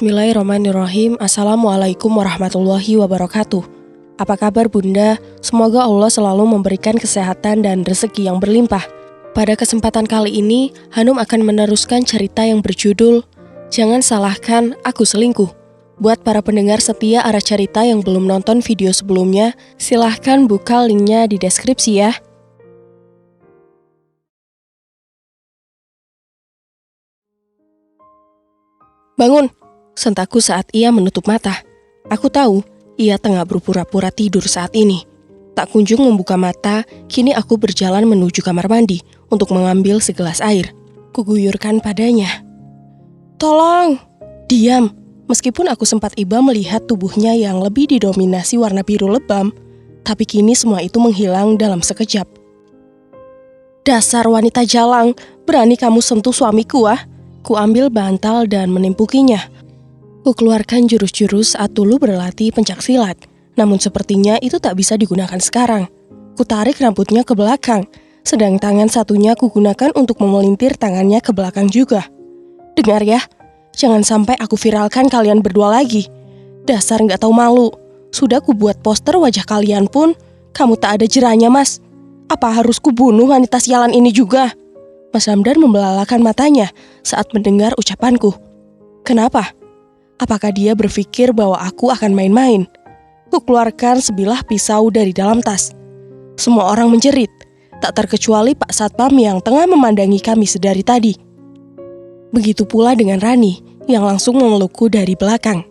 Bismillahirrahmanirrahim. Assalamualaikum warahmatullahi wabarakatuh. Apa kabar Bunda? Semoga Allah selalu memberikan kesehatan dan rezeki yang berlimpah. Pada kesempatan kali ini, Hanum akan meneruskan cerita yang berjudul Jangan Salahkan Aku Selingkuh. Buat para pendengar setia arah cerita yang belum nonton video sebelumnya, silahkan buka linknya di deskripsi ya. Bangun! Sentaku saat ia menutup mata. Aku tahu, ia tengah berpura-pura tidur saat ini. Tak kunjung membuka mata, kini aku berjalan menuju kamar mandi untuk mengambil segelas air. Kuguyurkan padanya. Tolong! Diam! Meskipun aku sempat iba melihat tubuhnya yang lebih didominasi warna biru lebam, tapi kini semua itu menghilang dalam sekejap. Dasar wanita jalang, berani kamu sentuh suamiku ah? Ku ambil bantal dan menimpukinya. Ku keluarkan jurus-jurus saat dulu berlatih pencaksilat, namun sepertinya itu tak bisa digunakan sekarang. Ku tarik rambutnya ke belakang, sedang tangan satunya ku gunakan untuk memelintir tangannya ke belakang juga. Dengar ya, jangan sampai aku viralkan kalian berdua lagi. Dasar nggak tahu malu. Sudah ku buat poster wajah kalian pun, kamu tak ada jerahnya mas. Apa harus ku bunuh wanita sialan ini juga? Mas Hamdan membelalakan matanya saat mendengar ucapanku. Kenapa? Apakah dia berpikir bahwa aku akan main-main? Ku keluarkan sebilah pisau dari dalam tas. Semua orang menjerit, tak terkecuali Pak Satpam yang tengah memandangi kami sedari tadi. Begitu pula dengan Rani yang langsung memelukku dari belakang.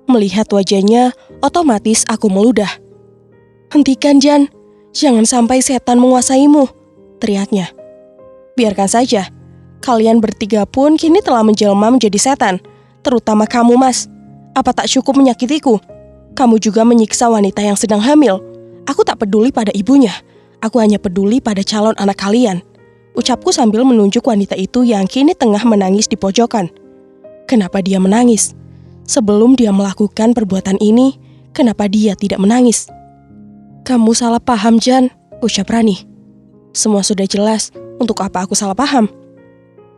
Melihat wajahnya, otomatis aku meludah. Hentikan Jan, jangan sampai setan menguasaimu, teriaknya. Biarkan saja, kalian bertiga pun kini telah menjelma menjadi setan. Terutama kamu mas, apa tak cukup menyakitiku? Kamu juga menyiksa wanita yang sedang hamil. Aku tak peduli pada ibunya, aku hanya peduli pada calon anak kalian. Ucapku sambil menunjuk wanita itu yang kini tengah menangis di pojokan. Kenapa dia menangis? Sebelum dia melakukan perbuatan ini, kenapa dia tidak menangis? Kamu salah paham Jan, ucap Rani. Semua sudah jelas, untuk apa aku salah paham?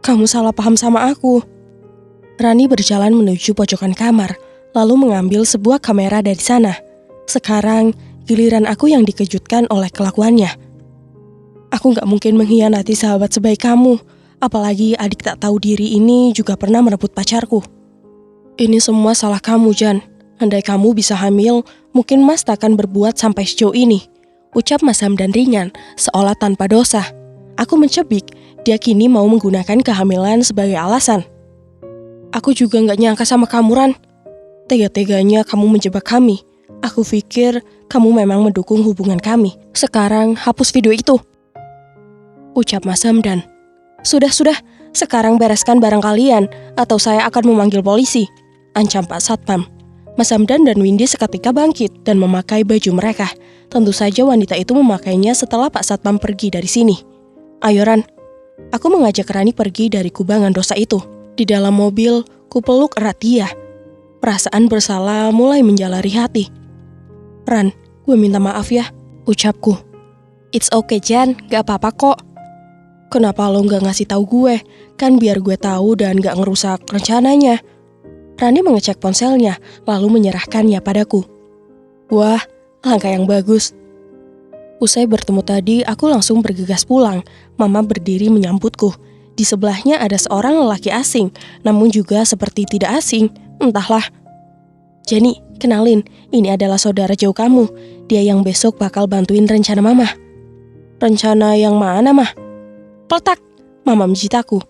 Kamu salah paham sama aku. Rani berjalan menuju pojokan kamar, lalu mengambil sebuah kamera dari sana. Sekarang, giliran aku yang dikejutkan oleh kelakuannya. Aku gak mungkin mengkhianati sahabat sebaik kamu, apalagi adik tak tahu diri ini juga pernah merebut pacarku. Ini semua salah kamu, Jan. Andai kamu bisa hamil, mungkin Mas tak akan berbuat sampai sejauh ini. Ucap Mas Hamdan ringan, seolah tanpa dosa. Aku mencebik, dia kini mau menggunakan kehamilan sebagai alasan. Aku juga gak nyangka sama kamu, Ran. Tega-teganya kamu menjebak kami. Aku pikir kamu memang mendukung hubungan kami. Sekarang hapus video itu, ucap Mas Hamdan. Sudah, sekarang bereskan barang kalian, atau saya akan memanggil polisi, ancam Pak Satpam. Mas Hamdan dan Windy seketika bangkit dan memakai baju mereka. Tentu saja wanita itu memakainya setelah Pak Satpam pergi dari sini. Ayo Ran, aku mengajak Rani pergi dari kubangan dosa itu. Di dalam mobil, ku peluk erat dia. Perasaan bersalah mulai menjalari hati. Ran, gue minta maaf ya, ucapku. It's okay Jan, gak apa-apa kok. Kenapa lo gak ngasih tahu gue? Kan biar gue tahu dan gak ngerusak rencananya. Rani mengecek ponselnya, lalu menyerahkannya padaku. Wah, langkah yang bagus. Usai bertemu tadi, aku langsung bergegas pulang. Mama berdiri menyambutku. Di sebelahnya ada seorang lelaki asing, namun juga seperti tidak asing, entahlah. Jenny, kenalin, ini adalah saudara jauh kamu. Dia yang besok bakal bantuin rencana Mama. Rencana yang mana, Mah? Peletak, Mama menjitaku.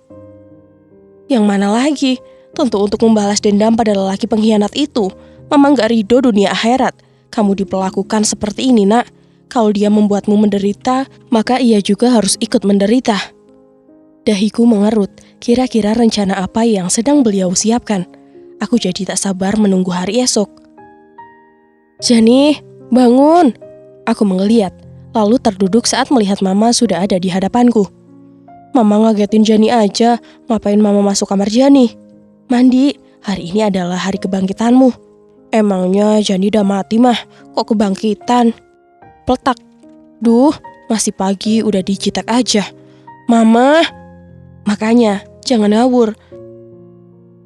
Yang mana lagi? Tentu untuk membalas dendam pada lelaki pengkhianat itu. Mama gak ridho dunia akhirat. Kamu diperlakukan seperti ini, nak. Kalau dia membuatmu menderita, maka ia juga harus ikut menderita. Dahiku mengerut, kira-kira rencana apa yang sedang beliau siapkan. Aku jadi tak sabar menunggu hari esok. Jani, bangun! Aku menggeliat, lalu terduduk saat melihat Mama sudah ada di hadapanku. Mama ngagetin Jani aja, ngapain Mama masuk kamar Jani? Mandi, hari ini adalah hari kebangkitanmu. Emangnya Jani udah mati mah, kok kebangkitan? Peletak, duh, masih pagi udah dijitak aja. Mama! Makanya, jangan ngawur.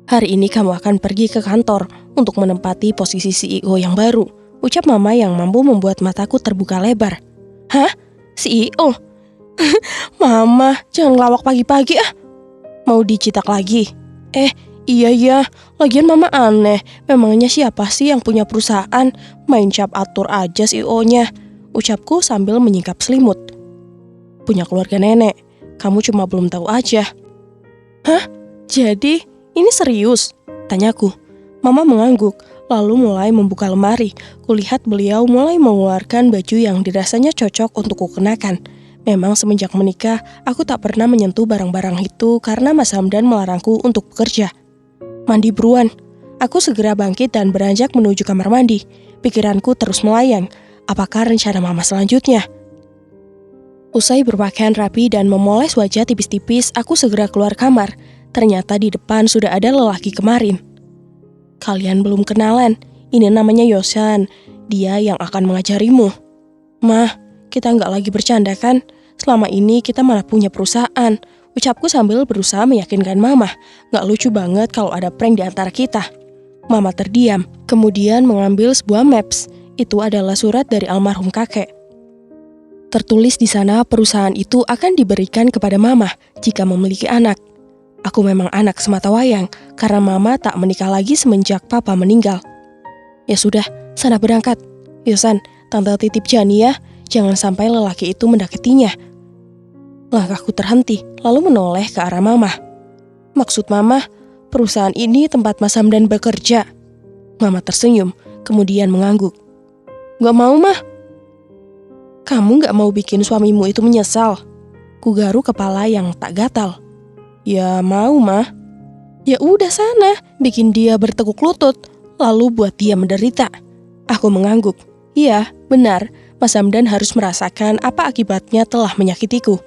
Hari ini kamu akan pergi ke kantor untuk menempati posisi CEO yang baru, ucap mama yang mampu membuat mataku terbuka lebar. Hah? CEO? Mama, jangan ngelawak pagi-pagi ah. Mau dicitak lagi? Iya, lagian mama aneh. Memangnya siapa sih yang punya perusahaan? Main cap atur aja CEO-nya, ucapku sambil menyingkap selimut. Punya keluarga nenek, kamu cuma belum tahu aja. Hah? Jadi, ini serius? Tanyaku. Mama mengangguk, lalu mulai membuka lemari. Kulihat beliau mulai mengeluarkan baju yang dirasanya cocok untuk kukenakan. Memang semenjak menikah, aku tak pernah menyentuh barang-barang itu karena Mas Hamdan melarangku untuk bekerja. Mandi buruan. Aku segera bangkit dan beranjak menuju kamar mandi. Pikiranku terus melayang. Apakah rencana mama selanjutnya? Usai berpakaian rapi dan memoles wajah tipis-tipis, aku segera keluar kamar. Ternyata di depan sudah ada lelaki kemarin. Kalian belum kenalan. Ini namanya Yosan. Dia yang akan mengajarimu. Mah, kita nggak lagi bercanda kan? Selama ini kita malah punya perusahaan. Ucapku sambil berusaha meyakinkan mama. Nggak lucu banget kalau ada prank di antara kita. Mama terdiam, kemudian mengambil sebuah maps. Itu adalah surat dari almarhum kakek. Tertulis di sana perusahaan itu akan diberikan kepada mama jika memiliki anak. Aku memang anak sematawayang karena mama tak menikah lagi semenjak papa meninggal. Ya sudah, sana berangkat. Yosan, tante titip Jani ya. Jangan sampai lelaki itu mendekatinya. Langkahku terhenti, lalu menoleh ke arah mama. Maksud mama, perusahaan ini tempat Mas Hamdan bekerja. Mama tersenyum, kemudian mengangguk. Gak mau, mah. Kamu gak mau bikin suamimu itu menyesal? Kugaru kepala yang tak gatal. Ya mau, mah. Ya udah sana, bikin dia bertekuk lutut, lalu buat dia menderita. Aku mengangguk. Iya, benar. Mas Hamdan harus merasakan apa akibatnya telah menyakitiku.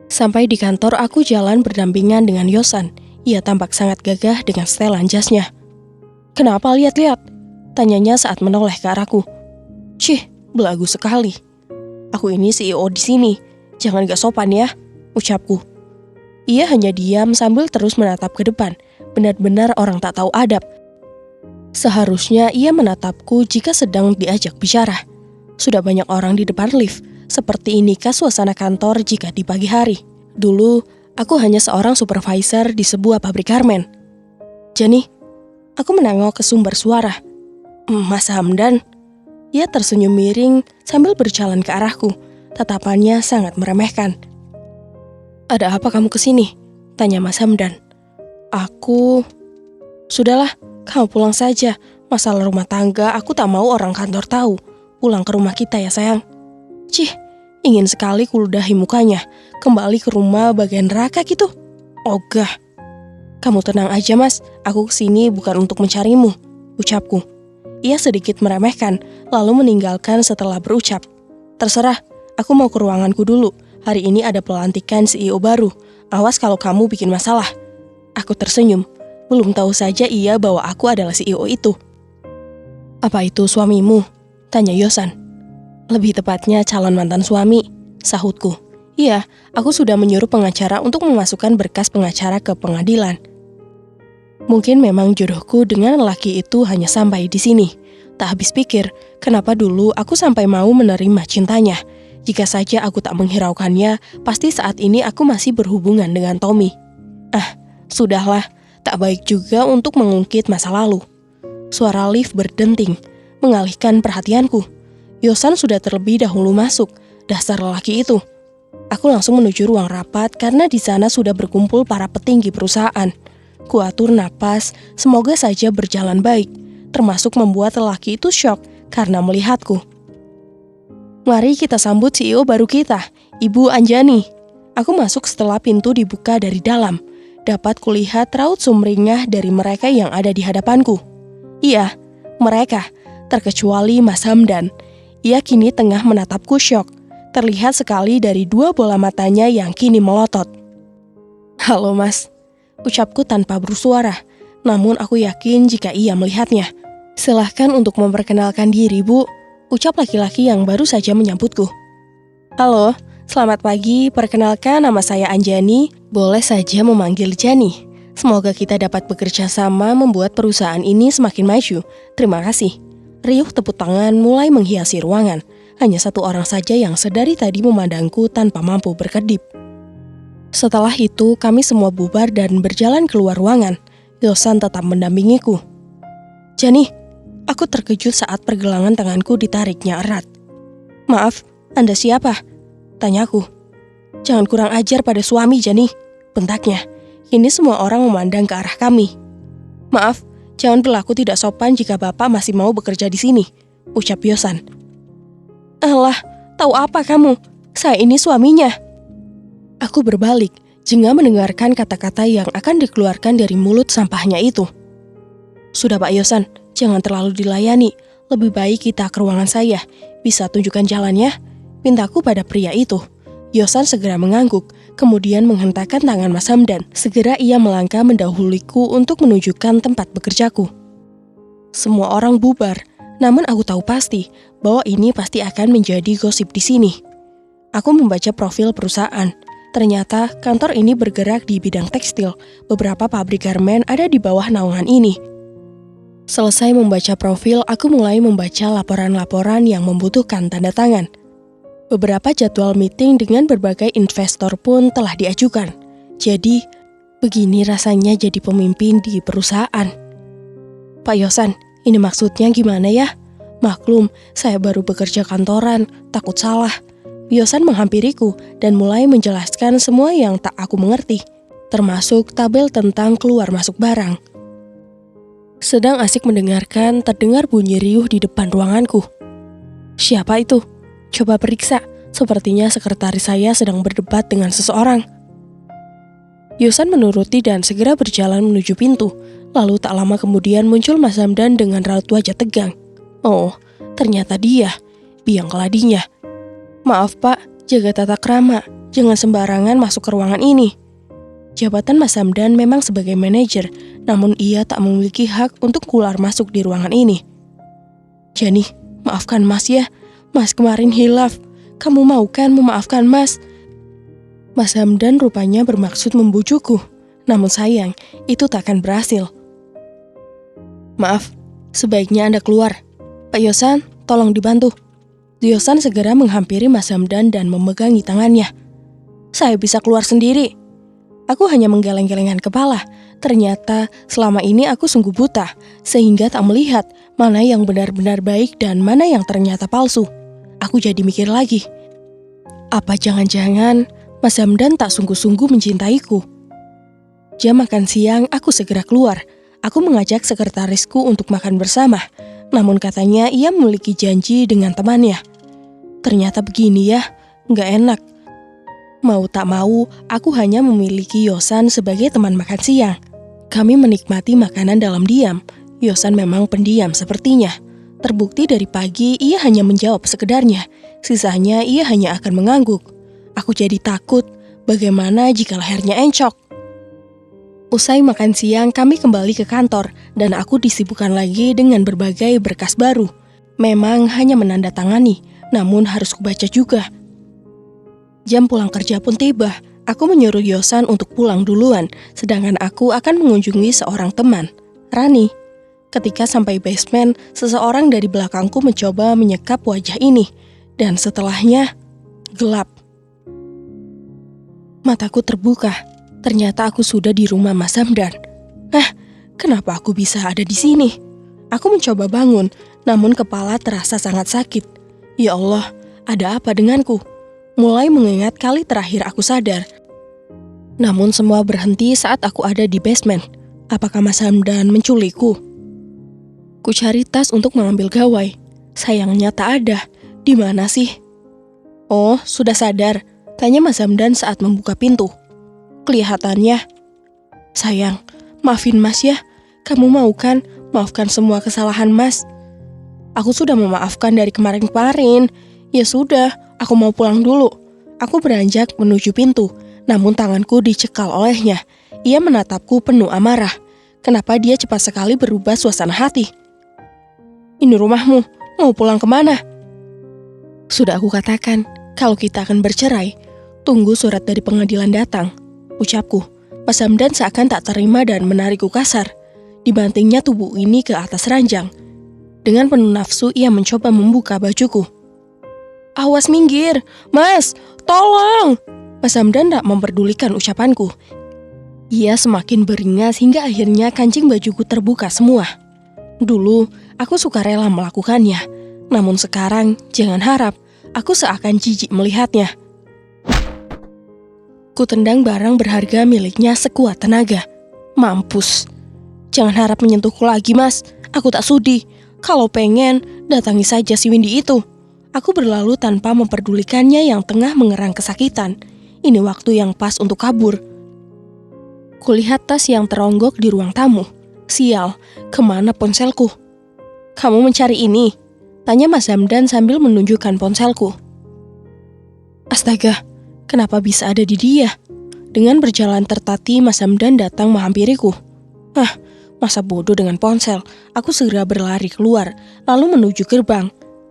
Sampai di kantor, aku jalan berdampingan dengan Yosan. Ia tampak sangat gagah dengan setelan jasnya. Kenapa lihat-lihat? Tanyanya saat menoleh ke arahku. Cih, belagu sekali. Aku ini CEO di sini. Jangan gak sopan ya, ucapku. Ia hanya diam sambil terus menatap ke depan. Benar-benar orang tak tahu adab. Seharusnya ia menatapku jika sedang diajak bicara. Sudah banyak orang di depan lift. Seperti inikah suasana kantor jika di pagi hari? Dulu, aku hanya seorang supervisor di sebuah pabrik garmen. Jani, aku menengok ke sumber suara. Mas Hamdan? Ia tersenyum miring sambil berjalan ke arahku. Tatapannya sangat meremehkan. Ada apa kamu kesini? Tanya Mas Hamdan. Sudahlah, kamu pulang saja. Masalah rumah tangga aku tak mau orang kantor tahu. Pulang ke rumah kita ya sayang. Cih, ingin sekali kuludahi mukanya. Kembali ke rumah bagian neraka gitu. Ogah. Kamu tenang aja mas, aku kesini bukan untuk mencarimu, ucapku. Ia sedikit meremehkan, lalu meninggalkan setelah berucap. Terserah, aku mau ke ruanganku dulu. Hari ini ada pelantikan CEO baru. Awas kalau kamu bikin masalah. Aku tersenyum. Belum tahu saja ia bahwa aku adalah CEO itu. Apa itu suamimu? Tanya Yosan. Lebih tepatnya calon mantan suami, sahutku. Iya, aku sudah menyuruh pengacara untuk memasukkan berkas pengacara ke pengadilan. Mungkin memang jodohku dengan lelaki itu hanya sampai di sini. Tak habis pikir, kenapa dulu aku sampai mau menerima cintanya. Jika saja aku tak menghiraukannya, pasti saat ini aku masih berhubungan dengan Tommy. Sudahlah, tak baik juga untuk mengungkit masa lalu. Suara lift berdenting, mengalihkan perhatianku. Yosan sudah terlebih dahulu masuk, dasar lelaki itu. Aku langsung menuju ruang rapat karena di sana sudah berkumpul para petinggi perusahaan. Kuatur napas, semoga saja berjalan baik, termasuk membuat lelaki itu syok karena melihatku. Mari kita sambut CEO baru kita, Ibu Anjani. Aku masuk setelah pintu dibuka dari dalam. Dapat kulihat raut sumringah dari mereka yang ada di hadapanku. Iya, mereka, terkecuali Mas Hamdan. Ia kini tengah menatapku syok. Terlihat sekali dari dua bola matanya yang kini melotot. Halo mas, ucapku tanpa bersuara. Namun aku yakin jika ia melihatnya. Silahkan untuk memperkenalkan diri bu, ucap laki-laki yang baru saja menyambutku. Halo, selamat pagi, perkenalkan nama saya Anjani. Boleh saja memanggil Jani. Semoga kita dapat bekerja sama membuat perusahaan ini semakin maju. Terima kasih. Riuh tepuk tangan mulai menghiasi ruangan. Hanya satu orang saja yang sedari tadi memandangku tanpa mampu berkedip. Setelah itu, kami semua bubar dan berjalan keluar ruangan. Yosan tetap mendampingiku. Jani, aku terkejut saat pergelangan tanganku ditariknya erat. Maaf, Anda siapa? Tanyaku. Jangan kurang ajar pada suami, Jani, bentaknya. Kini semua orang memandang ke arah kami. Maaf, jangan berlaku tidak sopan jika Bapak masih mau bekerja di sini, ucap Yosan. Alah, tahu apa kamu? Saya ini suaminya. Aku berbalik, jengah mendengarkan kata-kata yang akan dikeluarkan dari mulut sampahnya itu. Sudah Pak Yosan, jangan terlalu dilayani. Lebih baik kita ke ruangan saya. Bisa tunjukkan jalannya? Pintaku pada pria itu. Yosan segera mengangguk, kemudian menghentakkan tangan Mas Hamdan. Segera ia melangkah mendahuluiku untuk menunjukkan tempat bekerjaku. Semua orang bubar, namun aku tahu pasti bahwa ini pasti akan menjadi gosip di sini. Aku membaca profil perusahaan. Ternyata kantor ini bergerak di bidang tekstil. Beberapa pabrik garmen ada di bawah naungan ini. Selesai membaca profil, aku mulai membaca laporan-laporan yang membutuhkan tanda tangan. Beberapa jadwal meeting dengan berbagai investor pun telah diajukan. Jadi, begini rasanya jadi pemimpin di perusahaan. Pak Yosan, ini maksudnya gimana ya? Maklum, saya baru bekerja kantoran, takut salah. Yosan menghampiriku dan mulai menjelaskan semua yang tak aku mengerti, termasuk tabel tentang keluar masuk barang. Sedang asik mendengarkan, terdengar bunyi riuh di depan ruanganku. Siapa itu? Coba periksa, sepertinya sekretaris saya sedang berdebat dengan seseorang. Yosan menuruti dan segera berjalan menuju pintu. Lalu tak lama kemudian muncul Mas Hamdan dengan raut wajah tegang. Oh, ternyata dia, biang keladinya. Maaf Pak, jaga tata krama, jangan sembarangan masuk ke ruangan ini. Jabatan Mas Hamdan memang sebagai manajer, namun ia tak memiliki hak untuk keluar masuk di ruangan ini. Jani, maafkan Mas ya. Mas kemarin hilaf. Kamu mau kan memaafkan Mas? Mas Hamdan rupanya bermaksud membujukku. Namun sayang, itu takkan berhasil. Maaf, sebaiknya Anda keluar. Pak Yosan, tolong dibantu. Yosan segera menghampiri Mas Hamdan dan memegangi tangannya. Saya bisa keluar sendiri. Aku hanya menggeleng-gelengkan kepala. Ternyata selama ini aku sungguh buta, sehingga tak melihat mana yang benar-benar baik dan mana yang ternyata palsu. Aku jadi mikir lagi. Apa jangan-jangan Mas Hamdan tak sungguh-sungguh mencintaiku? Jam makan siang, aku segera keluar. Aku mengajak sekretarisku untuk makan bersama. Namun katanya ia memiliki janji dengan temannya. Ternyata begini ya, nggak enak. Mau tak mau, aku hanya memiliki Yosan sebagai teman makan siang. Kami menikmati makanan dalam diam. Yosan memang pendiam sepertinya. Terbukti dari pagi ia hanya menjawab sekedarnya. Sisanya ia hanya akan mengangguk. Aku jadi takut, bagaimana jika lehernya encok? Usai makan siang, kami kembali ke kantor dan aku disibukkan lagi dengan berbagai berkas baru. Memang hanya menandatangani, namun harus kubaca juga. Jam pulang kerja pun tiba. Aku menyuruh Yosan untuk pulang duluan, sedangkan aku akan mengunjungi seorang teman, Rani. Ketika sampai basement, seseorang dari belakangku mencoba menyekap wajah ini, dan setelahnya, gelap. Mataku terbuka, ternyata aku sudah di rumah Mas Hamdan. Kenapa aku bisa ada di sini? Aku mencoba bangun, namun kepala terasa sangat sakit. Ya Allah, ada apa denganku? Mulai mengingat kali terakhir aku sadar. Namun semua berhenti saat aku ada di basement. Apakah Mas Hamdan menculikku? Ku cari tas untuk mengambil gawai. Sayangnya tak ada. Di mana sih? Oh, sudah sadar. Tanya Mas Hamdan saat membuka pintu. Kelihatannya. Sayang, maafin Mas ya. Kamu mau kan maafkan semua kesalahan Mas? Aku sudah memaafkan dari kemarin-kemarin. Ya sudah, aku mau pulang dulu. Aku beranjak menuju pintu, namun tanganku dicekal olehnya. Ia menatapku penuh amarah. Kenapa dia cepat sekali berubah suasana hati? Ini rumahmu, mau pulang kemana? Sudah aku katakan, kalau kita akan bercerai, tunggu surat dari pengadilan datang, ucapku. Mas Hamdan seakan tak terima dan menarikku kasar. Dibantingnya tubuh ini ke atas ranjang. Dengan penuh nafsu, ia mencoba membuka bajuku. Awas minggir, Mas, tolong! Mas Hamdan tak memperdulikan ucapanku. Ia semakin beringas hingga akhirnya kancing bajuku terbuka semua. Dulu, aku sukarela melakukannya. Namun sekarang, jangan harap, aku seakan jijik melihatnya. Kutendang barang berharga miliknya sekuat tenaga. Mampus. Jangan harap menyentuhku lagi, Mas. Aku tak sudi. Kalau pengen, datangi saja si Windy itu. Aku berlalu tanpa memperdulikannya yang tengah mengerang kesakitan. Ini waktu yang pas untuk kabur. Kulihat tas yang teronggok di ruang tamu. Sial, kemana ponselku? Kamu mencari ini? Tanya Mas Hamdan sambil menunjukkan ponselku. Astaga, kenapa bisa ada di dia? Dengan berjalan tertati, Mas Hamdan datang menghampiriku. Masa bodoh dengan ponsel. Aku segera berlari keluar, lalu menuju gerbang.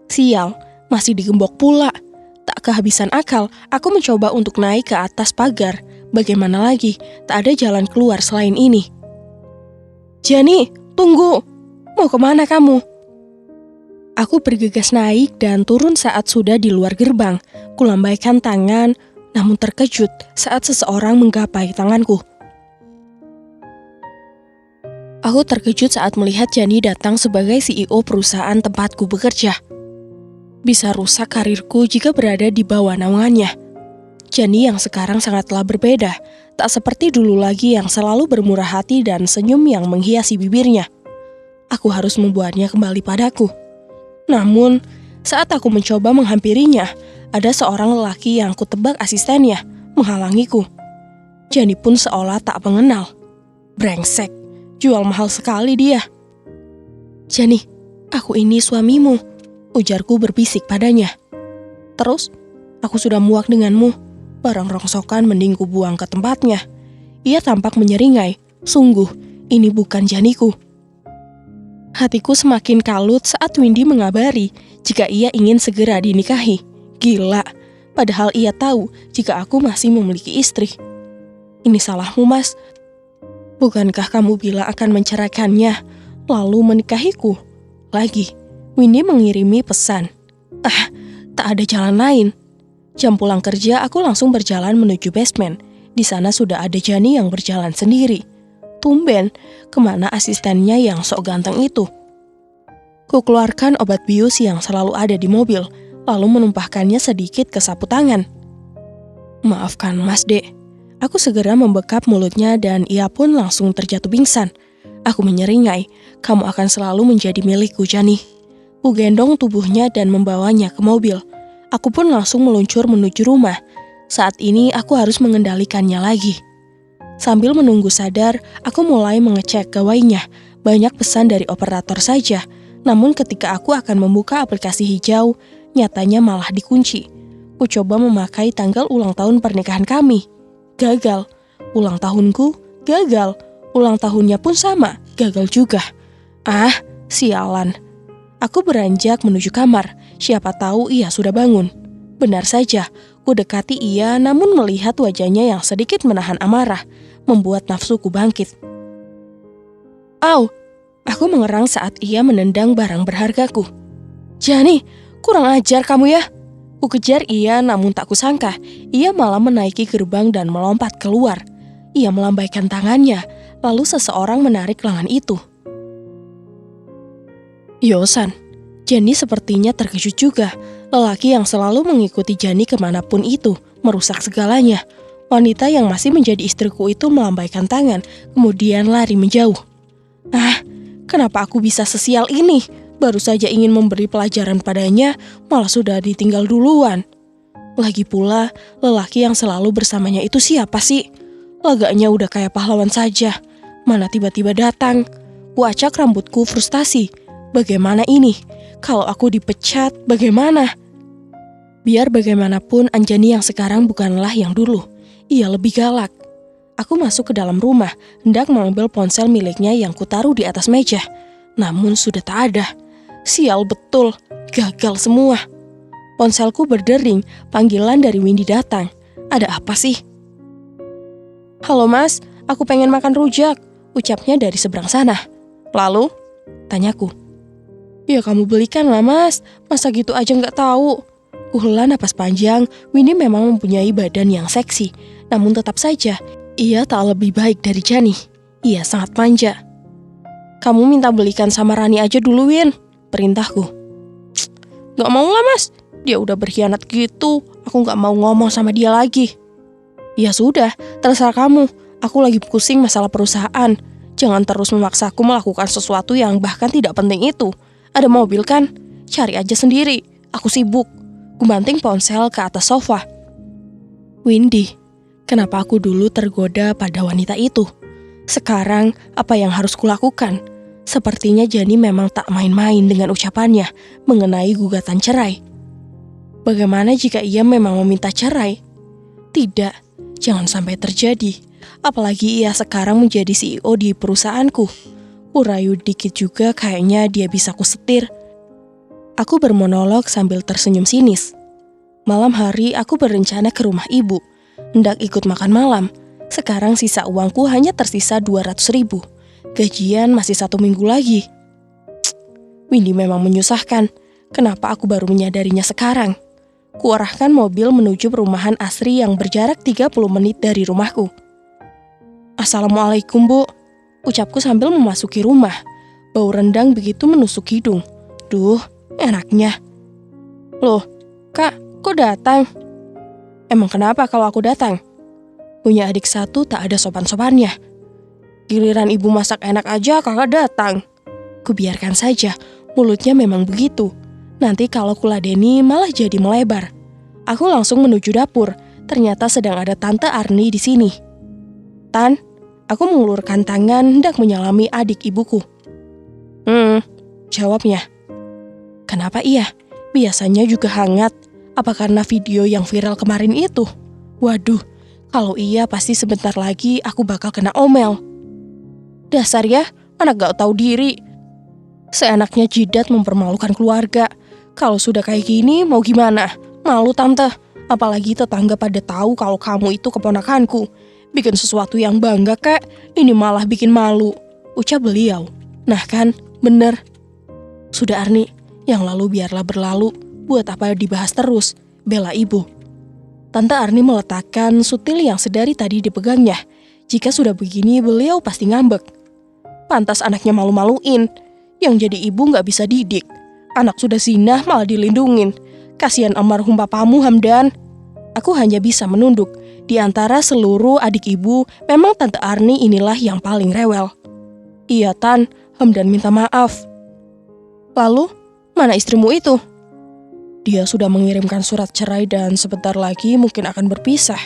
Sial, masih digembok pula. Tak kehabisan akal, aku mencoba untuk naik ke atas pagar. Bagaimana lagi, tak ada jalan keluar selain ini. Jani, tunggu! Mau kemana kamu? Aku bergegas naik dan turun saat sudah di luar gerbang. Kulambaikan tangan, namun terkejut saat seseorang menggapai tanganku. Aku terkejut saat melihat Jani datang sebagai CEO perusahaan tempatku bekerja. Bisa rusak karirku jika berada di bawah naungannya. Jani yang sekarang sangatlah berbeda, tak seperti dulu lagi yang selalu bermurah hati dan senyum yang menghiasi bibirnya. Aku harus membuatnya kembali padaku. Namun, saat aku mencoba menghampirinya, ada seorang lelaki yang kutebak asistennya, menghalangiku. Jani pun seolah tak mengenal. Brengsek, jual mahal sekali dia. Jani, aku ini suamimu, ujarku berbisik padanya. Terus, aku sudah muak denganmu. Barang rongsokan mending ku buang ke tempatnya. Ia tampak menyeringai. Sungguh, ini bukan Janiku. Hatiku semakin kalut saat Windy mengabari jika ia ingin segera dinikahi. Gila, padahal ia tahu jika aku masih memiliki istri. Ini salahmu, Mas. Bukankah kamu bilang akan menceraikannya, lalu menikahiku? Lagi, Windy mengirimi pesan. Tak ada jalan lain. Jam pulang kerja, aku langsung berjalan menuju basement. Di sana sudah ada Jani yang berjalan sendiri. Tumben, kemana asistennya yang sok ganteng itu? Ku keluarkan obat bius yang selalu ada di mobil, lalu menumpahkannya sedikit ke sapu tangan. Maafkan Mas Dek. Aku segera membekap mulutnya dan ia pun langsung terjatuh pingsan. Aku menyeringai, kamu akan selalu menjadi milikku, Jani. Ku gendong tubuhnya dan membawanya ke mobil. Aku pun langsung meluncur menuju rumah. Saat ini aku harus mengendalikannya lagi. Sambil menunggu sadar, aku mulai mengecek gawainya. Banyak pesan dari operator saja. Namun ketika aku akan membuka aplikasi hijau, nyatanya malah dikunci. Ku coba memakai tanggal ulang tahun pernikahan kami. Gagal. Ulang tahunku, gagal. Ulang tahunnya pun sama, gagal juga. Sialan. Aku beranjak menuju kamar. Siapa tahu ia sudah bangun. Benar saja, ku dekati ia namun melihat wajahnya yang sedikit menahan amarah, membuat nafsuku bangkit. Au! Aku mengerang saat ia menendang barang berhargaku. Jani, kurang ajar kamu ya. Ku kejar ia namun tak kusangka, ia malah menaiki gerbang dan melompat keluar. Ia melambaikan tangannya, lalu seseorang menarik lengan itu. Yosan, Jani sepertinya terkejut juga. Lelaki yang selalu mengikuti Jani kemanapun itu, merusak segalanya. Wanita yang masih menjadi istriku itu melambaikan tangan, kemudian lari menjauh. Kenapa aku bisa sesial ini? Baru saja ingin memberi pelajaran padanya, malah sudah ditinggal duluan. Lagi pula, lelaki yang selalu bersamanya itu siapa sih? Lagaknya udah kayak pahlawan saja. Mana tiba-tiba datang. Ku acak rambutku frustasi. Bagaimana ini? Kalau aku dipecat, bagaimana? Biar bagaimanapun, Anjani yang sekarang bukanlah yang dulu. Ia lebih galak. Aku masuk ke dalam rumah, hendak mengambil ponsel miliknya yang kutaruh di atas meja. Namun sudah tak ada. Sial betul, gagal semua. Ponselku berdering, panggilan dari Windy datang. Ada apa sih? Halo Mas, aku pengen makan rujak, ucapnya dari seberang sana. Lalu? Tanyaku. Ya kamu belikan lah mas, masa gitu aja nggak tahu. Kuhela napas panjang, Windy memang mempunyai badan yang seksi. Namun tetap saja, ia tak lebih baik dari Jani. Ia sangat manja. Kamu minta belikan sama Rani aja dulu Win, perintahku. Gak mau lah mas, dia udah berkhianat gitu, aku gak mau ngomong sama dia lagi. Ya sudah, terserah kamu, aku lagi pusing masalah perusahaan. Jangan terus memaksaku melakukan sesuatu yang bahkan tidak penting itu. Ada mobil kan? Cari aja sendiri. Aku sibuk. Kubanting ponsel ke atas sofa. Windy, kenapa aku dulu tergoda pada wanita itu? Sekarang, apa yang harus kulakukan? Sepertinya Jani memang tak main-main dengan ucapannya mengenai gugatan cerai. Bagaimana jika ia memang meminta cerai? Tidak, jangan sampai terjadi. Apalagi ia sekarang menjadi CEO di perusahaanku. Kurayu dikit juga kayaknya dia bisa kusetir. Aku bermonolog sambil tersenyum sinis. Malam hari aku berencana ke rumah ibu. Hendak ikut makan malam. Sekarang sisa uangku hanya tersisa 200.000. Gajian masih 1 minggu lagi. Windy memang menyusahkan. Kenapa aku baru menyadarinya sekarang? Kuarahkan mobil menuju perumahan Asri yang berjarak 30 menit dari rumahku. Assalamualaikum bu, ucapku sambil memasuki rumah. Bau rendang begitu menusuk hidung. Duh, enaknya. Loh, kak, kok datang? Emang kenapa kalau aku datang? Punya adik satu tak ada sopan-sopannya. Giliran ibu masak enak aja kakak datang. Kubiarkan saja, mulutnya memang begitu. Nanti kalau kuladeni malah jadi melebar. Aku langsung menuju dapur. Ternyata sedang ada Tante Arni di sini. Tan, aku mengulurkan tangan hendak menyalami adik ibuku. Jawabnya. Kenapa iya? Biasanya juga hangat. Apa karena video yang viral kemarin itu? Waduh, kalau iya pasti sebentar lagi aku bakal kena omel. Dasar ya, anak gak tahu diri. Seenaknya jidat mempermalukan keluarga. Kalau sudah kayak gini mau gimana? Malu tante. Apalagi tetangga pada tahu kalau kamu itu keponakanku. Bikin sesuatu yang bangga kek, ini malah bikin malu. Ucap beliau. Nah kan, bener. Sudah Arni, yang lalu biarlah berlalu. Buat apa dibahas terus? Bela ibu. Tante Arni meletakkan sutil yang sedari tadi dipegangnya. Jika sudah begini beliau pasti ngambek. Pantas anaknya malu-maluin. Yang jadi ibu gak bisa didik. Anak sudah zina malah dilindungin. Kasihan almarhum papamu Hamdan. Aku hanya bisa menunduk. Di antara seluruh adik ibu, memang Tante Arni inilah yang paling rewel. Iya Tan, Hamdan minta maaf. Lalu, mana istrimu itu? Dia sudah mengirimkan surat cerai dan sebentar lagi mungkin akan berpisah.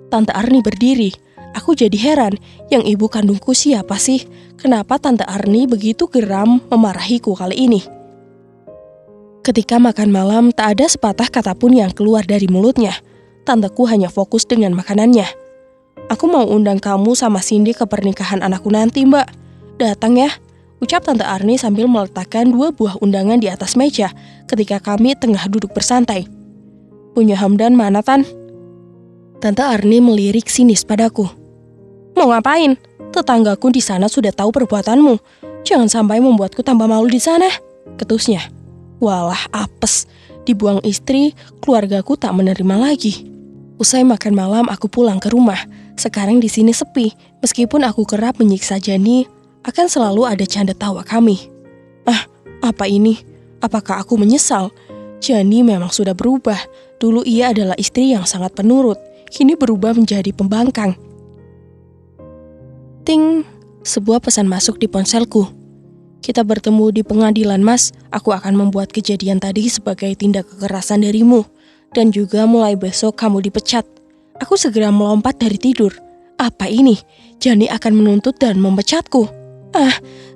Tante Arni berdiri. Aku jadi heran, yang ibu kandungku siapa sih? Kenapa Tante Arni begitu geram memarahiku kali ini? Ketika makan malam, tak ada sepatah kata pun yang keluar dari mulutnya. Tanteku hanya fokus dengan makanannya. Aku mau undang kamu sama Cindy ke pernikahan anakku nanti, Mbak. Datang ya, ucap Tante Arni sambil meletakkan 2 buah undangan di atas meja ketika kami tengah duduk bersantai. Punya Hamdan mana, Tan? Tante Arni melirik sinis padaku. Mau ngapain? Tetanggaku di sana sudah tahu perbuatanmu. Jangan sampai membuatku tambah malu di sana, ketusnya. Walah, apes. Dibuang istri, keluargaku tak menerima lagi. Usai makan malam, aku pulang ke rumah. Sekarang di sini sepi. Meskipun aku kerap menyiksa Jani, akan selalu ada canda tawa kami. Apa ini? Apakah aku menyesal? Jani memang sudah berubah. Dulu ia adalah istri yang sangat penurut. Kini berubah menjadi pembangkang. Ting, sebuah pesan masuk di ponselku. Kita bertemu di pengadilan, Mas. Aku akan membuat kejadian tadi sebagai tindak kekerasan darimu. Dan juga mulai besok kamu dipecat. Aku segera melompat dari tidur. Apa ini? Jani akan menuntut dan memecatku.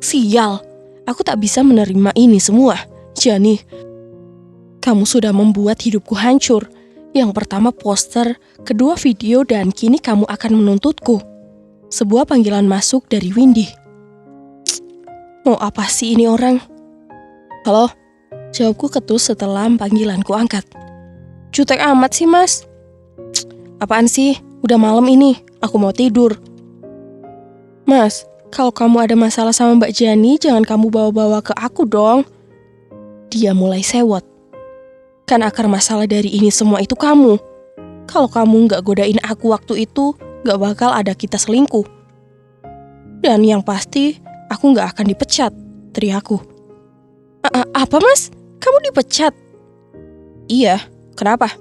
Sial. Aku tak bisa menerima ini semua. Jani, kamu sudah membuat hidupku hancur. Yang pertama poster, kedua video, dan kini kamu akan menuntutku. Sebuah panggilan masuk dari Windy. Mau apa sih ini orang? Halo? Jawabku ketus setelah panggilanku angkat. Jutek amat sih, Mas. Apaan sih? Udah malam ini. Aku mau tidur. Mas, kalau kamu ada masalah sama Mbak Jani, jangan kamu bawa-bawa ke aku dong. Dia mulai sewot. Kan akar masalah dari ini semua itu kamu. Kalau kamu nggak godain aku waktu itu, nggak bakal ada kita selingkuh. Dan yang pasti, aku nggak akan dipecat, teriakku. Apa mas? Kamu dipecat? Iya, kenapa?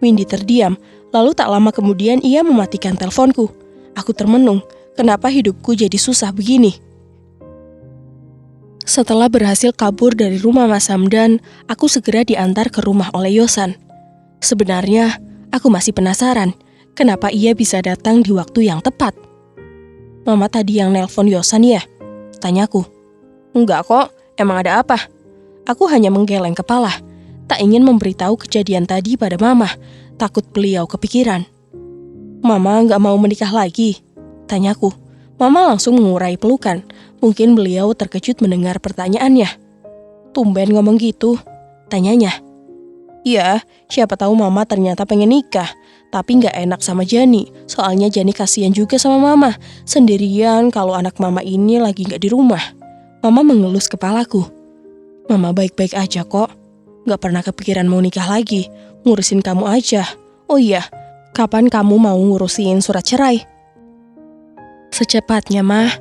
Windy terdiam, lalu tak lama kemudian ia mematikan teleponku. Aku termenung, kenapa hidupku jadi susah begini? Setelah berhasil kabur dari rumah Mas Hamdan, aku segera diantar ke rumah oleh Yosan. Sebenarnya, aku masih penasaran, kenapa ia bisa datang di waktu yang tepat. Mama tadi yang nelpon Yosan ya? Tanyaku. Enggak kok, emang ada apa? Aku hanya menggeleng kepala, tak ingin memberitahu kejadian tadi pada Mama, takut beliau kepikiran. Mama nggak mau menikah lagi? Tanyaku. Mama langsung mengurai pelukan, mungkin beliau terkejut mendengar pertanyaannya. Tumben ngomong gitu, tanyanya. Iya, siapa tahu Mama ternyata pengen nikah, tapi nggak enak sama Jani, soalnya Jani kasihan juga sama Mama, sendirian kalau anak Mama ini lagi nggak di rumah. Mama mengelus kepalaku. Mama baik-baik aja kok, nggak pernah kepikiran mau nikah lagi, ngurusin kamu aja. Oh iya, kapan kamu mau ngurusin surat cerai? Secepatnya mah,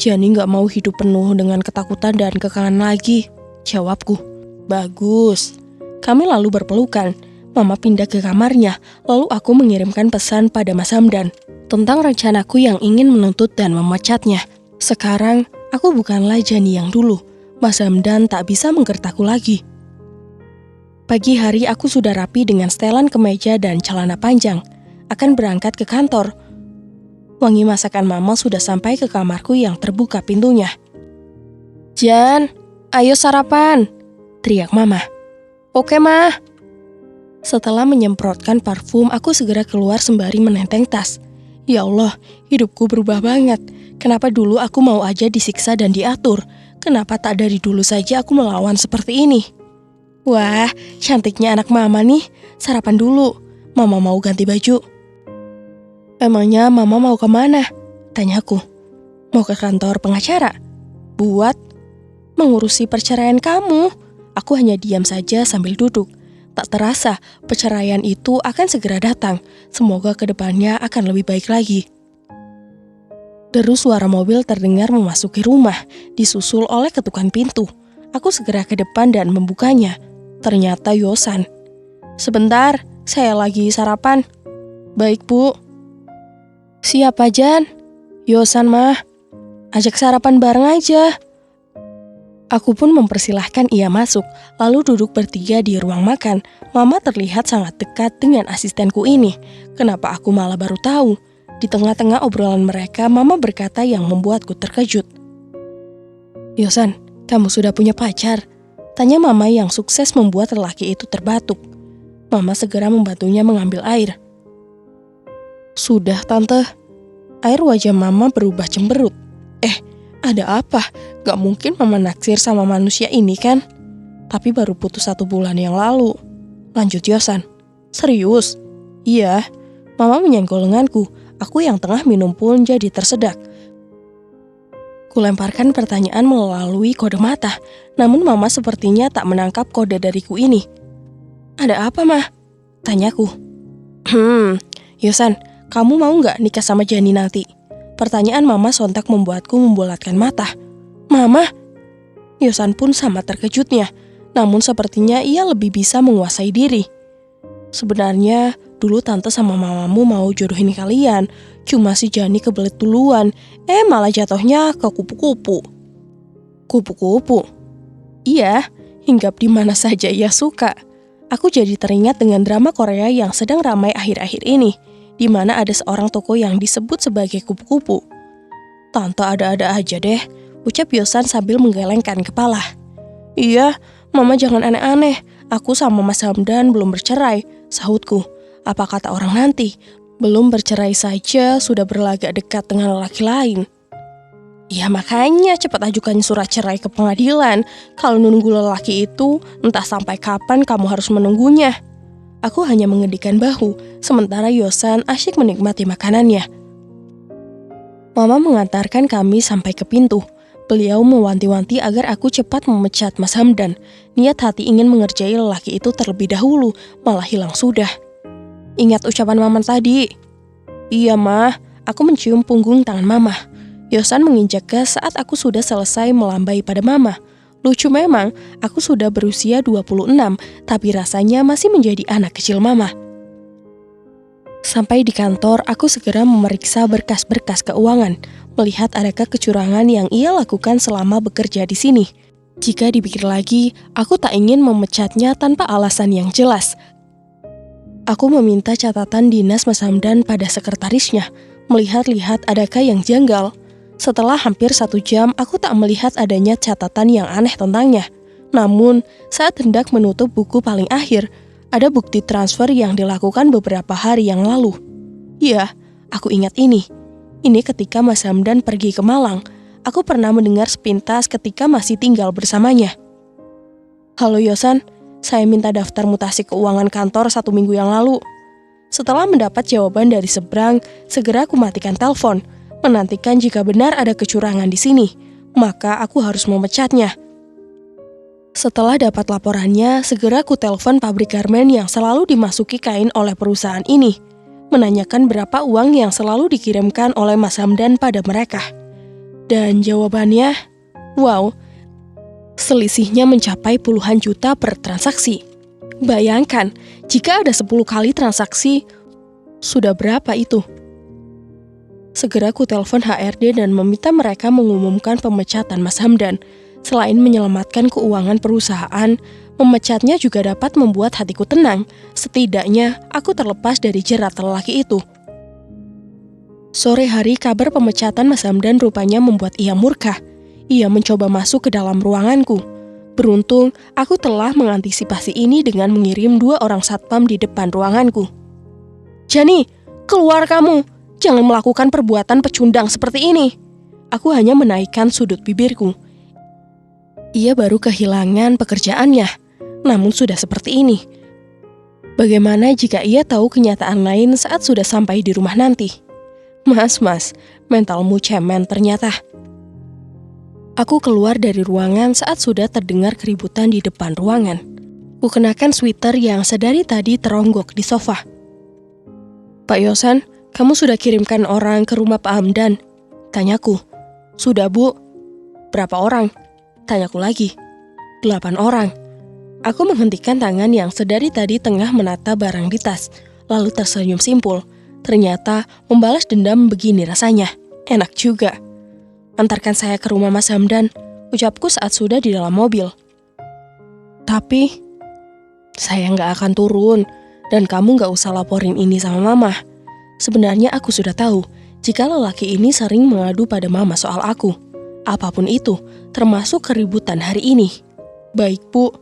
Jani nggak mau hidup penuh dengan ketakutan dan kekangan lagi, jawabku. Bagus. Kami lalu berpelukan. Mama pindah ke kamarnya, lalu aku mengirimkan pesan pada Mas Hamdan tentang rencanaku yang ingin menuntut dan memecatnya. Sekarang, aku bukanlah Jani yang dulu. Mas Hamdan tak bisa menggertakku lagi. Pagi hari aku sudah rapi dengan setelan kemeja dan celana panjang. Akan berangkat ke kantor. Wangi masakan Mama sudah sampai ke kamarku yang terbuka pintunya. Jan, ayo sarapan, teriak Mama. Oke, Ma. Setelah menyemprotkan parfum, aku segera keluar sembari menenteng tas. Ya Allah, hidupku berubah banget. Kenapa dulu aku mau aja disiksa dan diatur? Kenapa tak dari dulu saja aku melawan seperti ini? Wah, cantiknya anak Mama nih. Sarapan dulu. Mama mau ganti baju. Emangnya Mama mau kemana? Tanyaku. Mau ke kantor pengacara? Buat mengurusi perceraian kamu. Aku hanya diam saja sambil duduk. Tak terasa, perceraian itu akan segera datang. Semoga kedepannya akan lebih baik lagi. Deru suara mobil terdengar memasuki rumah, disusul oleh ketukan pintu. Aku segera ke depan dan membukanya. Ternyata Yosan. Sebentar, saya lagi sarapan. Baik, Bu. Siapa, Jan? Yosan, Mah. Ajak sarapan bareng aja. Aku pun mempersilahkan ia masuk, lalu duduk bertiga di ruang makan. Mama terlihat sangat dekat dengan asistenku ini. Kenapa aku malah baru tahu? Di tengah-tengah obrolan mereka, Mama berkata yang membuatku terkejut. Yosan, kamu sudah punya pacar? Tanya Mama yang sukses membuat lelaki itu terbatuk. Mama segera membantunya mengambil air. Sudah, Tante. Air wajah Mama berubah cemberut. Ada apa? Gak mungkin Mama naksir sama manusia ini kan? Tapi baru putus 1 bulan yang lalu. Lanjut Yosan. Serius? Iya. Mama menyenggol lenganku. Aku yang tengah minum pun jadi tersedak. Kulemparkan pertanyaan melalui kode mata. Namun Mama sepertinya tak menangkap kode dariku ini. Ada apa, Mah? Tanyaku. Yosan, kamu mau gak nikah sama Jani nanti? Pertanyaan Mama sontak membuatku membulatkan mata. Mama? Yosan pun sama terkejutnya. Namun sepertinya ia lebih bisa menguasai diri. Sebenarnya, dulu Tante sama Mamamu mau jodohin kalian. Cuma si Jani kebelet duluan. Malah jatuhnya ke kupu-kupu. Kupu-kupu? Iya, hinggap di mana saja ia suka. Aku jadi teringat dengan drama Korea yang sedang ramai akhir-akhir ini, di mana ada seorang tokoh yang disebut sebagai kupu-kupu. Tante ada-ada aja deh, ucap Yosan sambil menggelengkan kepala. Iya, Mama jangan aneh-aneh. Aku sama Mas Hamdan belum bercerai, sahutku. Apa kata orang nanti? Belum bercerai saja sudah berlagak dekat dengan lelaki lain. Ya makanya cepat ajukan surat cerai ke pengadilan. Kalau menunggu lelaki itu, entah sampai kapan kamu harus menunggunya. Aku hanya mengedikan bahu, sementara Yosan asyik menikmati makanannya. Mama mengantarkan kami sampai ke pintu. Beliau mewanti-wanti agar aku cepat memecat Mas Hamdan. Niat hati ingin mengerjai lelaki itu terlebih dahulu, malah hilang sudah. Ingat ucapan Mama tadi? Iya, Mah. Aku mencium punggung tangan Mama. Yosan menginjak gas saat aku sudah selesai melambai pada Mama. Lucu memang, aku sudah berusia 26, tapi rasanya masih menjadi anak kecil Mama. Sampai di kantor, aku segera memeriksa berkas-berkas keuangan, melihat adakah kecurangan yang ia lakukan selama bekerja di sini. Jika dipikir lagi, aku tak ingin memecatnya tanpa alasan yang jelas. Aku meminta catatan dinas Mas Hamdan pada sekretarisnya, melihat-lihat adakah yang janggal. Setelah hampir 1 jam, aku tak melihat adanya catatan yang aneh tentangnya. Namun, saat hendak menutup buku paling akhir, ada bukti transfer yang dilakukan beberapa hari yang lalu. Iya, aku ingat ini. Ini ketika Mas Hamdan pergi ke Malang. Aku pernah mendengar sepintas ketika masih tinggal bersamanya. Halo Yosan, saya minta daftar mutasi keuangan kantor 1 minggu yang lalu. Setelah mendapat jawaban dari seberang, segera aku matikan telepon, menantikan jika benar ada kecurangan di sini, maka aku harus memecatnya. Setelah dapat laporannya, segera ku telepon pabrik garmen yang selalu dimasuki kain oleh perusahaan ini, menanyakan berapa uang yang selalu dikirimkan oleh Mas Hamdan pada mereka. Dan jawabannya, wow, selisihnya mencapai puluhan juta per transaksi. Bayangkan, jika ada 10 kali transaksi, sudah berapa itu? Segera ku telepon HRD dan meminta mereka mengumumkan pemecatan Mas Hamdan. Selain menyelamatkan keuangan perusahaan, memecatnya juga dapat membuat hatiku tenang. Setidaknya, aku terlepas dari jerat lelaki itu. Sore hari, kabar pemecatan Mas Hamdan rupanya membuat ia murka. Ia mencoba masuk ke dalam ruanganku. Beruntung, aku telah mengantisipasi ini dengan mengirim 2 orang satpam di depan ruanganku. Jani, keluar kamu! Jangan melakukan perbuatan pecundang seperti ini. Aku hanya menaikkan sudut bibirku. Ia baru kehilangan pekerjaannya, namun sudah seperti ini. Bagaimana jika ia tahu kenyataan lain saat sudah sampai di rumah nanti? Mas, mentalmu cemen ternyata. Aku keluar dari ruangan saat sudah terdengar keributan di depan ruangan. Kukenakan sweater yang sedari tadi teronggok di sofa. Pak Yosan, kamu sudah kirimkan orang ke rumah Pak Hamdan? Tanyaku. Sudah, Bu. Berapa orang? Tanyaku lagi. 8 orang. Aku menghentikan tangan yang sedari tadi tengah menata barang di tas, lalu tersenyum simpul. Ternyata membalas dendam begini rasanya. Enak juga. Antarkan saya ke rumah Mas Hamdan, ucapku saat sudah di dalam mobil. Tapi, saya nggak akan turun, dan kamu nggak usah laporin ini sama Mama. Sebenarnya aku sudah tahu, jika lelaki ini sering mengadu pada Mama soal aku. Apapun itu, termasuk keributan hari ini. Baik, Bu.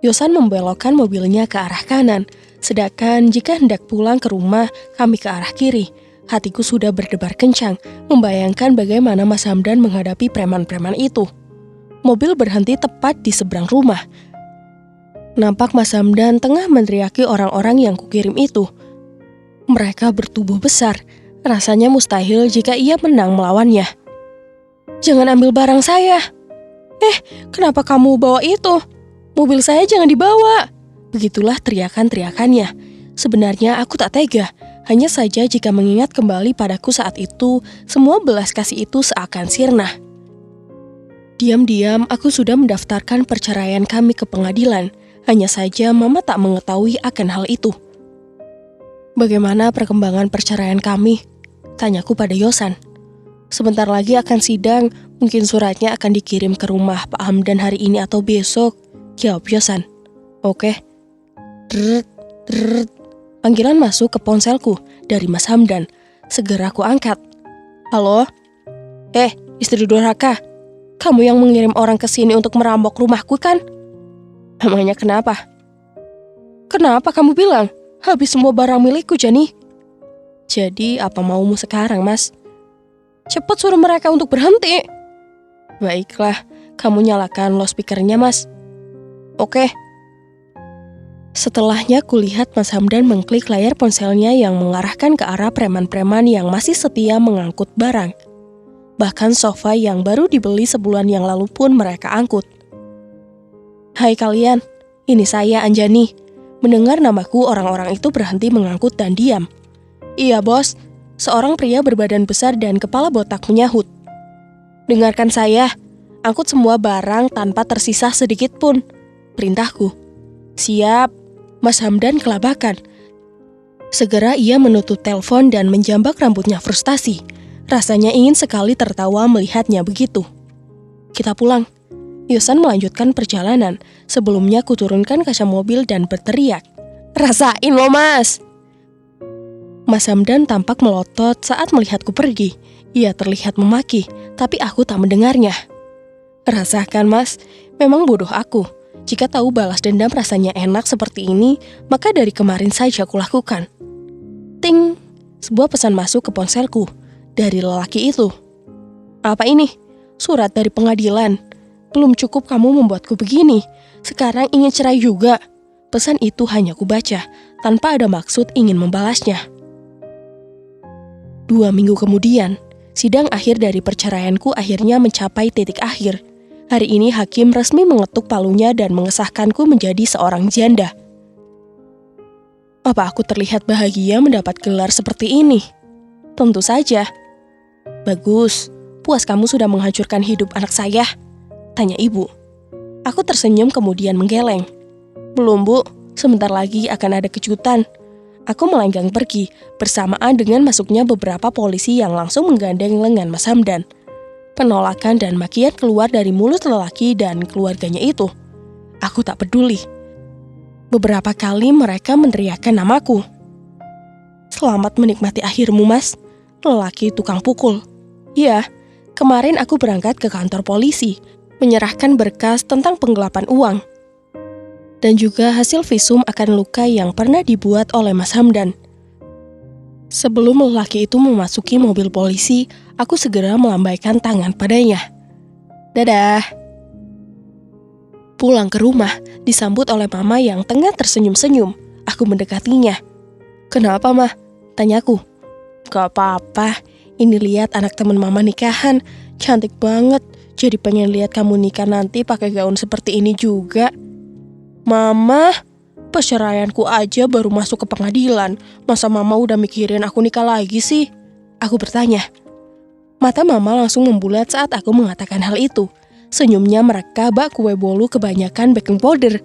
Yosan membelokkan mobilnya ke arah kanan, sedangkan jika hendak pulang ke rumah, kami ke arah kiri. Hatiku sudah berdebar kencang, membayangkan bagaimana Mas Hamdan menghadapi preman-preman itu. Mobil berhenti tepat di seberang rumah. Nampak Mas Hamdan tengah meneriaki orang-orang yang kukirim itu. Mereka bertubuh besar, rasanya mustahil jika ia menang melawannya. Jangan ambil barang saya. Kenapa kamu bawa itu? Mobil saya jangan dibawa. Begitulah teriakan-teriakannya. Sebenarnya aku tak tega. Hanya saja jika mengingat kembali padaku saat itu, semua belas kasih itu seakan sirna. Diam-diam aku sudah mendaftarkan perceraian kami ke pengadilan. Hanya saja Mama tak mengetahui akan hal itu. Bagaimana perkembangan perceraian kami? Tanyaku pada Yosan. Sebentar lagi akan sidang, mungkin suratnya akan dikirim ke rumah Pak Hamdan hari ini atau besok. Jawab Yosan. Oke. Drrrt. Panggilan masuk ke ponselku dari Mas Hamdan. Segera aku angkat. Halo? Istri durhaka. Kamu yang mengirim orang ke sini untuk merampok rumahku kan? Emangnya kenapa? Kenapa kamu bilang? Habis semua barang milikku, Jani. Jadi apa maumu sekarang, Mas? Cepat suruh mereka untuk berhenti. Baiklah, kamu nyalakan loudspeakernya, Mas. Oke. Setelahnya kulihat Mas Hamdan mengklik layar ponselnya yang mengarahkan ke arah preman-preman yang masih setia mengangkut barang. Bahkan sofa yang baru dibeli sebulan yang lalu pun mereka angkut. "Hai kalian, ini saya Anjani." Mendengar namaku, orang-orang itu berhenti mengangkut dan diam. "Iya bos," seorang pria berbadan besar dan kepala botak menyahut. "Dengarkan saya, angkut semua barang tanpa tersisa sedikit pun," perintahku. "Siap." Mas Hamdan kelabakan. Segera ia menutup telepon dan menjambak rambutnya frustasi. Rasanya ingin sekali tertawa melihatnya begitu. "Kita pulang." Yosan melanjutkan perjalanan. Sebelumnya kuturunkan kaca mobil dan berteriak, "Rasain lo mas!" Mas Hamdan tampak melotot saat melihatku pergi. Ia terlihat memaki, tapi aku tak mendengarnya. "Rasakan mas, memang bodoh aku. Jika tahu balas dendam rasanya enak seperti ini, maka dari kemarin saja kulakukan." Ting! Sebuah pesan masuk ke ponselku. Dari lelaki itu. "Apa ini? Surat dari pengadilan. Belum cukup kamu membuatku begini. Sekarang ingin cerai juga." Pesan itu hanya kubaca, tanpa ada maksud ingin membalasnya. 2 minggu kemudian, sidang akhir dari perceraianku akhirnya mencapai titik akhir. Hari ini hakim resmi mengetuk palunya dan mengesahkanku menjadi seorang janda. Apa aku terlihat bahagia mendapat gelar seperti ini? Tentu saja. "Bagus, puas kamu sudah menghancurkan hidup anak saya?" tanya ibu. Aku tersenyum kemudian menggeleng. "Belum bu, sebentar lagi akan ada kejutan." Aku melenggang pergi, bersamaan dengan masuknya beberapa polisi yang langsung menggandeng lengan Mas Hamdan. Penolakan dan makian keluar dari mulut lelaki dan keluarganya itu. Aku tak peduli. Beberapa kali mereka meneriakkan namaku. "Selamat menikmati akhirmu mas." Lelaki tukang pukul. "Ya, kemarin aku berangkat ke kantor polisi, menyerahkan berkas tentang penggelapan uang. Dan juga hasil visum akan luka yang pernah dibuat oleh Mas Hamdan." Sebelum lelaki itu memasuki mobil polisi, aku segera melambaikan tangan padanya. "Dadah." Pulang ke rumah, disambut oleh mama yang tengah tersenyum-senyum. Aku mendekatinya. "Kenapa, mah?" tanyaku. "Gak apa-apa, ini lihat anak teman mama nikahan. Cantik banget, jadi pengen lihat kamu nikah nanti pakai gaun seperti ini juga." "Mama, perceraianku aja baru masuk ke pengadilan. Masa mama udah mikirin aku nikah lagi sih?" aku bertanya. Mata mama langsung membulat saat aku mengatakan hal itu. Senyumnya mereka bak kue bolu kebanyakan baking powder.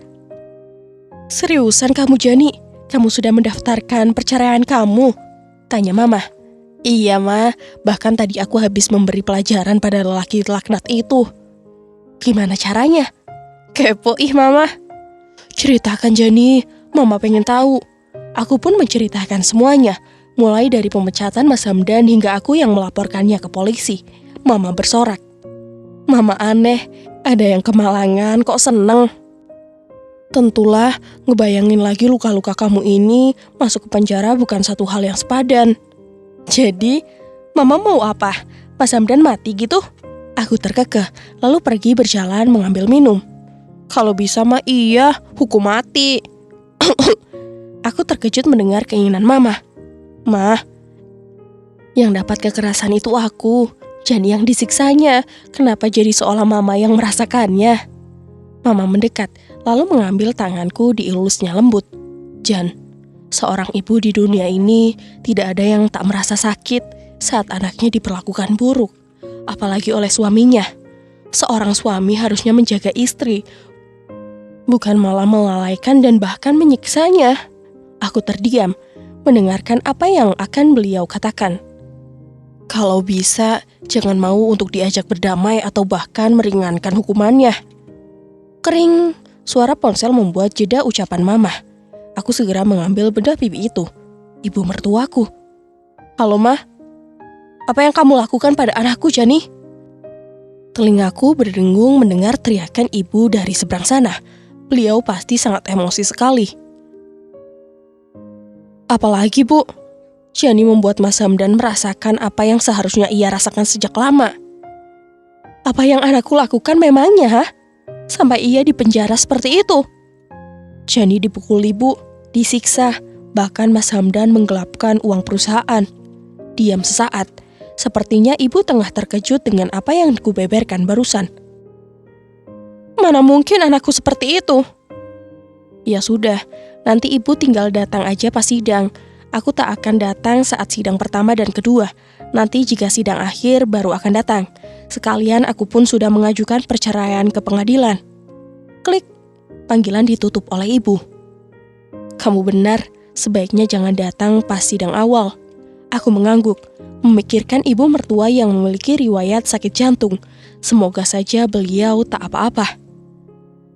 "Seriusan kamu Jani? Kamu sudah mendaftarkan perceraian kamu?" tanya mama. "Iya ma, bahkan tadi aku habis memberi pelajaran pada lelaki laknat itu." "Gimana caranya?" "Kepo ih mama." "Ceritakan Jani, mama pengen tahu." Aku pun menceritakan semuanya, mulai dari pemecatan Mas Hamdan hingga aku yang melaporkannya ke polisi. Mama bersorak. "Mama aneh, ada yang kemalangan kok seneng." "Tentulah, ngebayangin lagi luka-luka kamu ini, masuk ke penjara bukan satu hal yang sepadan." "Jadi, mama mau apa? Mas Hamdan mati gitu?" Aku terkekeh, lalu pergi berjalan mengambil minum. "Kalau bisa mah iya, hukum mati." Aku terkejut mendengar keinginan mama. "Mah, yang dapat kekerasan itu aku, Jani yang disiksanya. Kenapa jadi seolah mama yang merasakannya?" Mama mendekat, lalu mengambil tanganku diilusnya lembut. "Jan, seorang ibu di dunia ini tidak ada yang tak merasa sakit saat anaknya diperlakukan buruk, apalagi oleh suaminya. Seorang suami harusnya menjaga istri, bukan malah melalaikan dan bahkan menyiksanya." Aku terdiam, mendengarkan apa yang akan beliau katakan. "Kalau bisa, jangan mau untuk diajak berdamai atau bahkan meringankan hukumannya." Kering, suara ponsel membuat jeda ucapan mama. Aku segera mengambil bedah pipi itu. Ibu mertuaku. "Halo mah, apa yang kamu lakukan pada anakku Jani?" Telingaku berdengung mendengar teriakan ibu dari seberang sana. Beliau pasti sangat emosi sekali. "Apalagi bu, Jani membuat Mas Hamdan merasakan apa yang seharusnya ia rasakan sejak lama." "Apa yang anakku lakukan memangnya, ha? Sampai ia dipenjara seperti itu?" Jani dipukul ibu, disiksa, bahkan Mas Hamdan menggelapkan uang perusahaan. Diam sesaat, sepertinya ibu tengah terkejut dengan apa yang kubeberkan barusan. Mana mungkin anakku seperti itu? Ya sudah, nanti ibu tinggal datang aja pas sidang. Aku tak akan datang saat sidang pertama dan kedua. Nanti jika sidang akhir baru akan datang. Sekalian aku pun sudah mengajukan perceraian ke pengadilan. Klik, panggilan ditutup oleh ibu. Kamu benar, sebaiknya jangan datang pas sidang awal. Aku mengangguk, memikirkan ibu mertua yang memiliki riwayat sakit jantung. Semoga saja beliau tak apa-apa.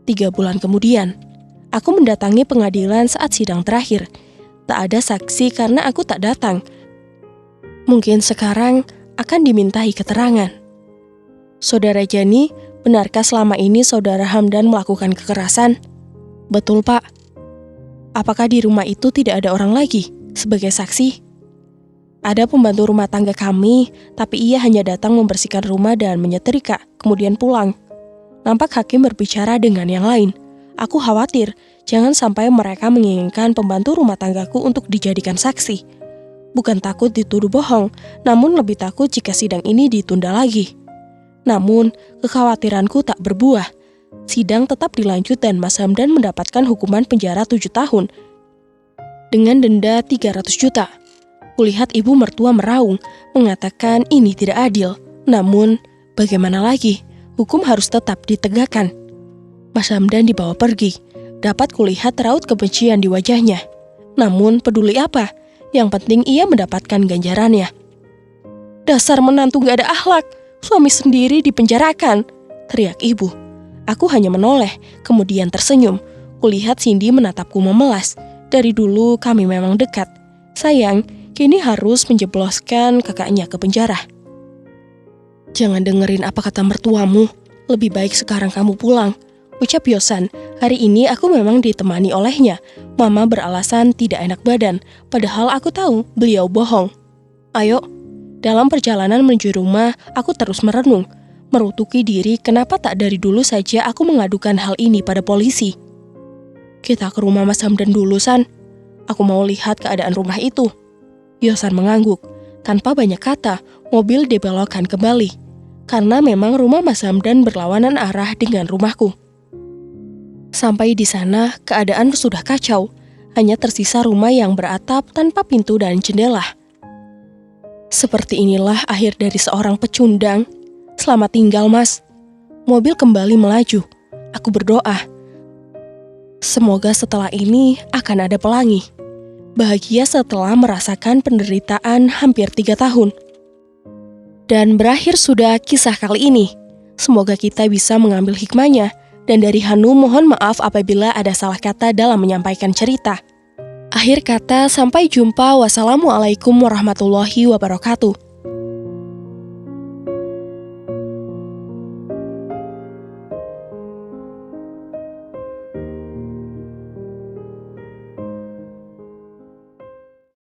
3 bulan kemudian, aku mendatangi pengadilan saat sidang terakhir. Tak ada saksi karena aku tak datang. Mungkin sekarang akan dimintai keterangan. Saudara Jani, benarkah selama ini Saudara Hamdan melakukan kekerasan? Betul, Pak. Apakah di rumah itu tidak ada orang lagi sebagai saksi? Ada pembantu rumah tangga kami, tapi ia hanya datang membersihkan rumah dan menyetrika, kemudian pulang. Nampak hakim berbicara dengan yang lain. Aku khawatir, jangan sampai mereka menginginkan pembantu rumah tanggaku untuk dijadikan saksi. Bukan takut dituduh bohong, namun lebih takut jika sidang ini ditunda lagi. Namun, kekhawatiranku tak berbuah. Sidang tetap dilanjut dan Mas Hamdan mendapatkan hukuman penjara 7 tahun dengan denda 300 juta. Kulihat ibu mertua meraung, mengatakan ini tidak adil. Namun, bagaimana lagi? Hukum harus tetap ditegakkan. Mas Hamdan dibawa pergi. Dapat kulihat raut kebencian di wajahnya. Namun, peduli apa? Yang penting ia mendapatkan ganjarannya. Dasar menantu gak ada akhlak. Suami sendiri dipenjarakan, teriak ibu. Aku hanya menoleh, kemudian tersenyum. Kulihat Cindy menatapku memelas. Dari dulu kami memang dekat. Sayang, kini harus menjebloskan kakaknya ke penjara. Jangan dengerin apa kata mertuamu. Lebih baik sekarang kamu pulang, ucap Yosan. Hari ini aku memang ditemani olehnya. Mama beralasan tidak enak badan, padahal aku tahu beliau bohong. Ayo. Dalam perjalanan menuju rumah, aku terus merenung. Merutuki diri kenapa tak dari dulu saja aku mengadukan hal ini pada polisi. Kita ke rumah Mas Hamdan dulu, San. Aku mau lihat keadaan rumah itu. Yosan mengangguk. Tanpa banyak kata, mobil dibelokkan kembali. Karena memang rumah Mas Hamdan berlawanan arah dengan rumahku. Sampai di sana, keadaan sudah kacau. Hanya tersisa rumah yang beratap tanpa pintu dan jendela. Seperti inilah akhir dari seorang pecundang. Selamat tinggal, Mas. Mobil kembali melaju. Aku berdoa. Semoga setelah ini akan ada pelangi. Bahagia setelah merasakan penderitaan hampir 3 tahun. Dan berakhir sudah kisah kali ini. Semoga kita bisa mengambil hikmahnya. Dan dari Hanu mohon maaf apabila ada salah kata dalam menyampaikan cerita. Akhir kata, sampai jumpa. Wassalamualaikum warahmatullahi wabarakatuh.